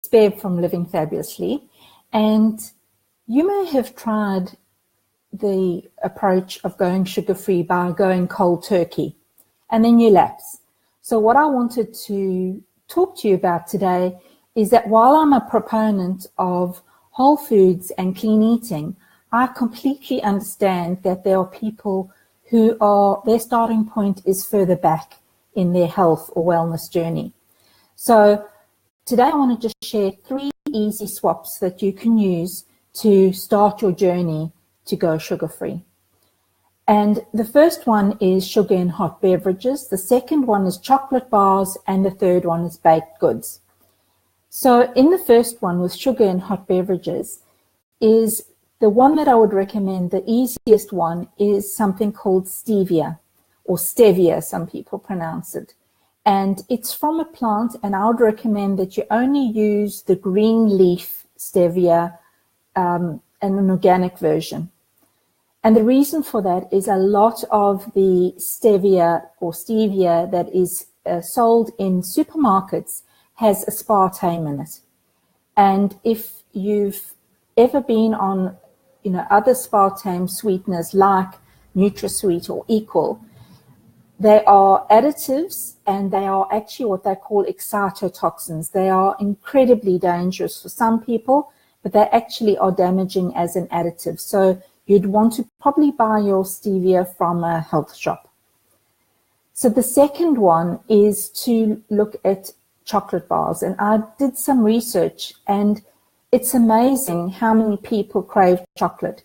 Bev from Living Fabulously, and you may have tried the approach of going sugar-free by going cold turkey, and then you lapse. So what I wanted to talk to you about today is that while I'm a proponent of whole foods and clean eating, I completely understand that there are people who their starting point is further back in their health or wellness journey. So today I want to just share 3 easy swaps that you can use to start your journey to go sugar-free. And the first one is sugar in hot beverages, the second one is chocolate bars, and the third one is baked goods. So in the first one with sugar in hot beverages, is the one that I would recommend, the easiest one, is something called stevia, or stevia, some people pronounce it. And it's from a plant, and I would recommend that you only use the green leaf stevia, and an organic version. And the reason for that is a lot of the stevia or stevia that is sold in supermarkets has aspartame in it. And if you've ever been on, other aspartame sweeteners like NutraSweet or Equal, they are additives, and they are actually what they call excitotoxins. They are incredibly dangerous for some people, but they actually are damaging as an additive. So you'd want to probably buy your stevia from a health shop. So the second one is to look at chocolate bars. And I did some research, and it's amazing how many people crave chocolate.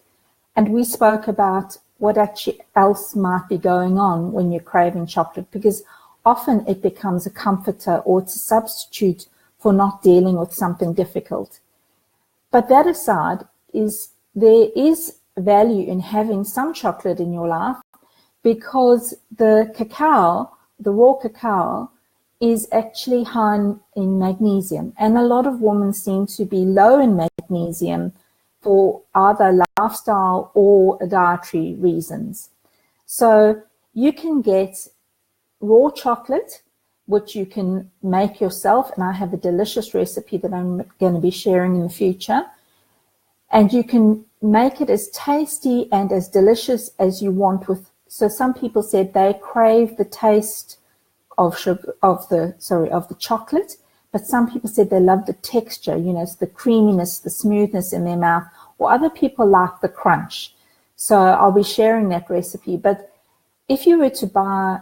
And we spoke about what actually else might be going on when you're craving chocolate, because often it becomes a comforter or it's a substitute for not dealing with something difficult. But that aside, there is value in having some chocolate in your life, because the cacao, the raw cacao, is actually high in magnesium. And a lot of women seem to be low in magnesium for either lifestyle or dietary reasons. So you can get raw chocolate, which you can make yourself, and I have a delicious recipe that I'm going to be sharing in the future. And you can make it as tasty and as delicious as you want with. So some people said they crave the taste of sugar, of the chocolate, but some people said they love the texture, it's the creaminess, the smoothness in their mouth, or other people like the crunch. So I'll be sharing that recipe. But if you were to buy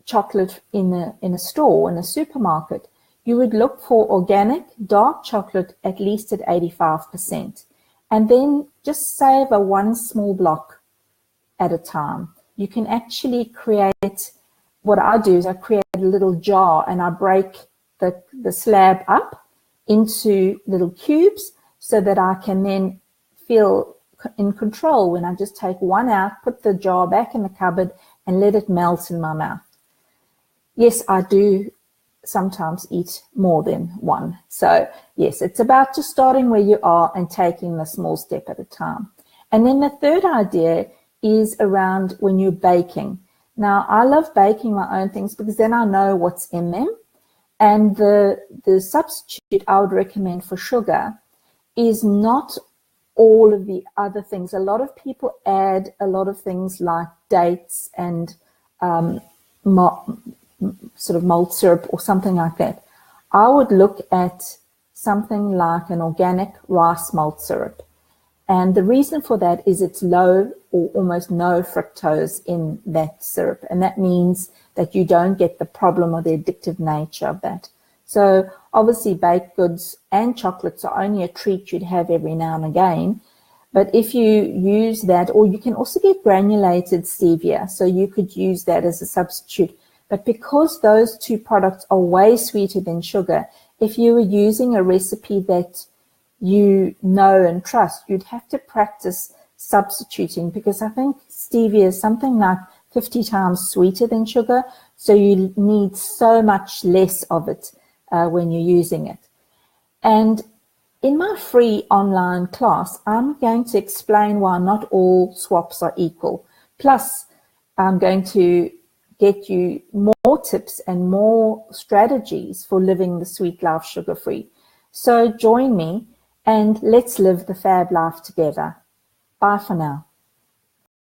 chocolate in a store, in a supermarket, you would look for organic dark chocolate at least at 85%. And then just savor one small block at a time. You can actually create, what I do is I create a little jar, and I break the slab up into little cubes so that I can then feel in control when I just take one out, put the jar back in the cupboard, and let it melt in my mouth. Yes, I do sometimes eat more than one. So yes, it's about just starting where you are and taking the small step at a time. And then the third idea is around when you're baking. Now, I love baking my own things because then I know what's in them. And the substitute I would recommend for sugar is not all of the other things. A lot of people add a lot of things like dates and sort of malt syrup or something like that. I would look at something like an organic rice malt syrup. And the reason for that is it's low or almost no fructose in that syrup. And that means that you don't get the problem or the addictive nature of that. So obviously baked goods and chocolates are only a treat you'd have every now and again. But if you use that, or you can also get granulated stevia, so you could use that as a substitute. But because those two products are way sweeter than sugar, if you were using a recipe that you know and trust, you'd have to practice substituting, because I think stevia is something like 50 times sweeter than sugar, so you need so much less of it when you're using it. And in my free online class, I'm going to explain why not all swaps are equal. Plus, I'm going to get you more tips and more strategies for living the sweet life sugar-free. So join me and let's live the fab life together. Bye for now.